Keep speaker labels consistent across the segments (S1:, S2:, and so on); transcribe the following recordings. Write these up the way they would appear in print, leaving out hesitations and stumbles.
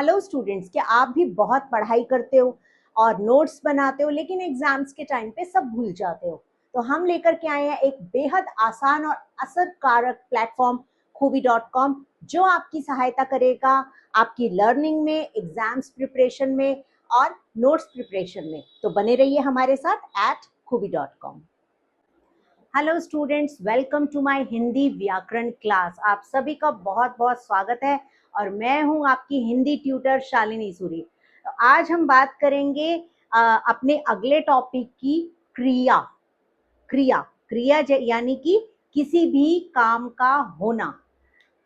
S1: Hello students, क्या आप भी बहुत पढ़ाई करते हो और नोट्स बनाते हो लेकिन एग्जाम्स के टाइम पे सब भूल जाते हो? तो हम लेकर के आए हैं एक बेहद आसान और असरकारक प्लेटफॉर्म खूबी.com, जो आपकी सहायता करेगा आपकी लर्निंग में, एग्जाम्स प्रिपरेशन में और नोट्स प्रिपरेशन में। तो बने रहिए हमारे साथ @खूबी.com। Hello students, welcome to my Hindi व्याकरण क्लास। आप सभी का बहुत बहुत स्वागत है और मैं हूं आपकी हिंदी ट्यूटर शालिनी सूरी। तो आज हम बात करेंगे अपने अगले टॉपिक की क्रिया। क्रिया क्रिया यानी कि किसी भी काम का होना।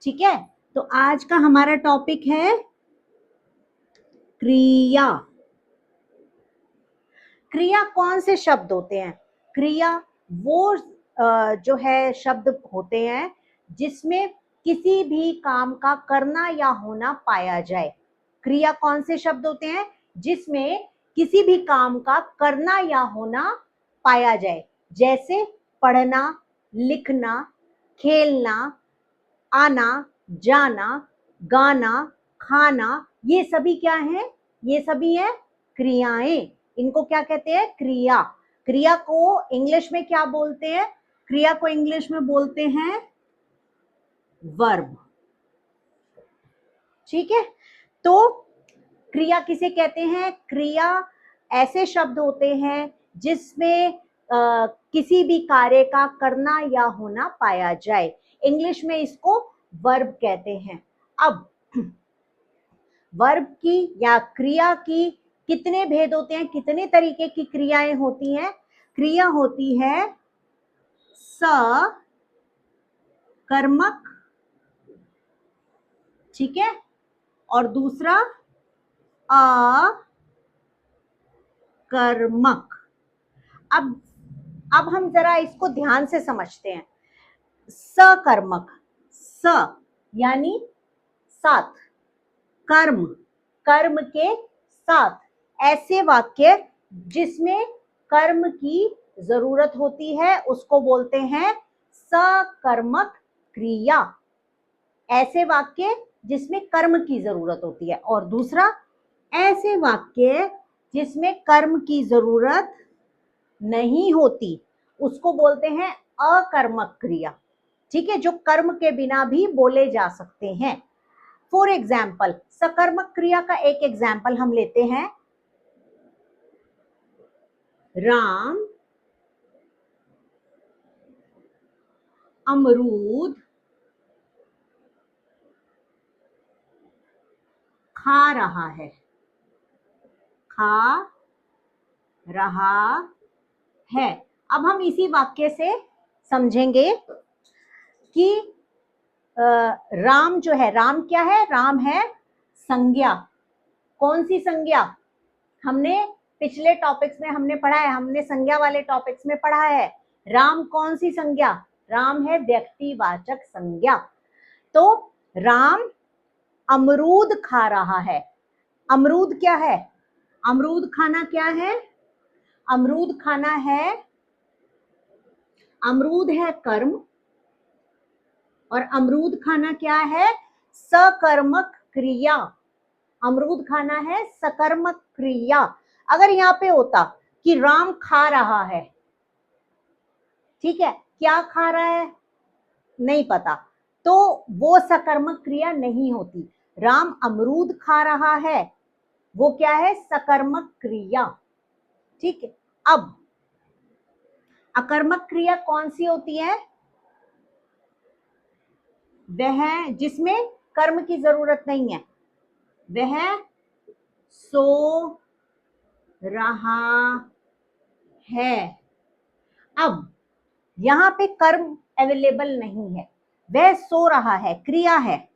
S1: ठीक है, तो आज का हमारा टॉपिक है क्रिया। क्रिया कौन से शब्द होते हैं? क्रिया वो जो है शब्द होते हैं जिसमें किसी भी काम का करना या होना पाया जाए। क्रिया कौन से शब्द होते हैं जिसमें किसी भी काम का करना या होना पाया जाए? जैसे पढ़ना, लिखना, खेलना, आना, जाना, गाना, खाना, ये सभी क्या हैं? ये सभी हैं क्रियाएं। इनको क्या कहते हैं? क्रिया। क्रिया को इंग्लिश में क्या बोलते हैं? क्रिया को इंग्लिश में बोलते हैं वर्ब। ठीक है, तो क्रिया किसे कहते हैं? क्रिया ऐसे शब्द होते हैं जिसमें किसी भी कार्य का करना या होना पाया जाए। इंग्लिश में इसको वर्ब कहते हैं। अब वर्ब की या क्रिया की कितने भेद होते हैं, कितने तरीके की क्रियाएं होती हैं? क्रिया होती है सकर्मक, ठीक है, और दूसरा अकर्मक। अब हम जरा इसको ध्यान से समझते हैं। सकर्मक, स यानी साथ, कर्म, कर्म के साथ, ऐसे वाक्य जिसमें कर्म की जरूरत होती है उसको बोलते हैं सकर्मक क्रिया। ऐसे वाक्य जिसमें कर्म की जरूरत होती है। और दूसरा, ऐसे वाक्य जिसमें कर्म की जरूरत नहीं होती उसको बोलते हैं अकर्मक क्रिया। ठीक है, जो कर्म के बिना भी बोले जा सकते हैं। फॉर एग्जाम्पल, सकर्मक क्रिया का एक एग्जाम्पल हम लेते हैं। राम अमरूद खा रहा है। खा रहा है। अब हम इसी वाक्य से समझेंगे कि राम जो है, राम क्या है? राम है संज्ञा। कौन सी संज्ञा? हमने पिछले टॉपिक्स में हमने पढ़ा है, हमने संज्ञा वाले टॉपिक्स में पढ़ा है। राम कौन सी संज्ञा? राम है व्यक्तिवाचक संज्ञा। तो राम अमरूद खा रहा है। अमरूद क्या है? अमरूद खाना क्या है? अमरूद खाना है, अमरूद है कर्म, और अमरूद खाना क्या है? सकर्मक क्रिया। अमरूद खाना है सकर्मक क्रिया। अगर यहाँ पे होता कि राम खा रहा है, ठीक है, क्या खा रहा है नहीं पता, तो वो सकर्मक क्रिया नहीं होती। राम अमरूद खा रहा है, वो क्या है? सकर्मक क्रिया। ठीक है, अब अकर्मक क्रिया कौन सी होती है? वह जिसमें कर्म की जरूरत नहीं है। वह सो रहा है। अब यहां पे कर्म अवेलेबल नहीं है, वह सो रहा है, क्रिया है।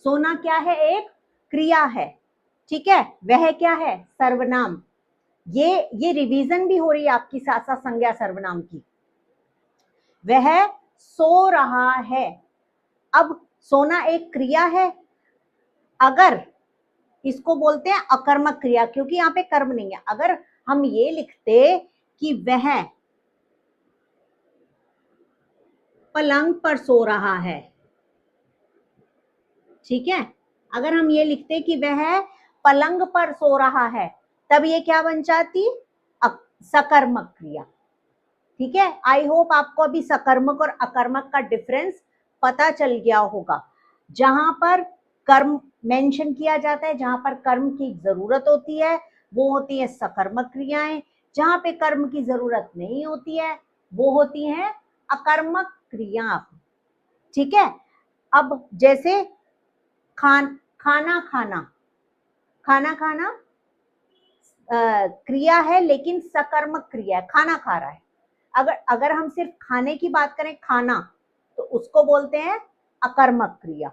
S1: सोना क्या है? एक क्रिया है। ठीक है, वह क्या है? सर्वनाम। ये रिवीजन भी हो रही है आपकी साथ साथ संज्ञा सर्वनाम की। वह सो रहा है। अब सोना एक क्रिया है। अगर इसको बोलते हैं अकर्मक क्रिया क्योंकि यहाँ पे कर्म नहीं है। अगर हम ये लिखते कि वह पलंग पर सो रहा है, ठीक है, अगर हम ये लिखते कि वह पलंग पर सो रहा है, तब ये क्या बन जाती? सकर्मक क्रिया। ठीक है, आई होप आपको अभी सकर्मक और अकर्मक का डिफरेंस पता चल गया होगा। जहां पर कर्म मेंशन किया जाता है, जहां पर कर्म की जरूरत होती है, वो होती है सकर्मक क्रियाएं। जहां पे कर्म की जरूरत नहीं होती है, वो होती हैं अकर्मक क्रिया। ठीक है, अब जैसे खाना खाना, खाना खाना क्रिया है, लेकिन सकर्मक क्रिया है, खाना खा रहा है। अगर अगर हम सिर्फ खाने की बात करें, खाना, तो उसको बोलते हैं अकर्मक क्रिया।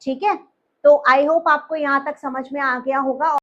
S1: ठीक है, तो आई होप आपको यहां तक समझ में आ गया होगा।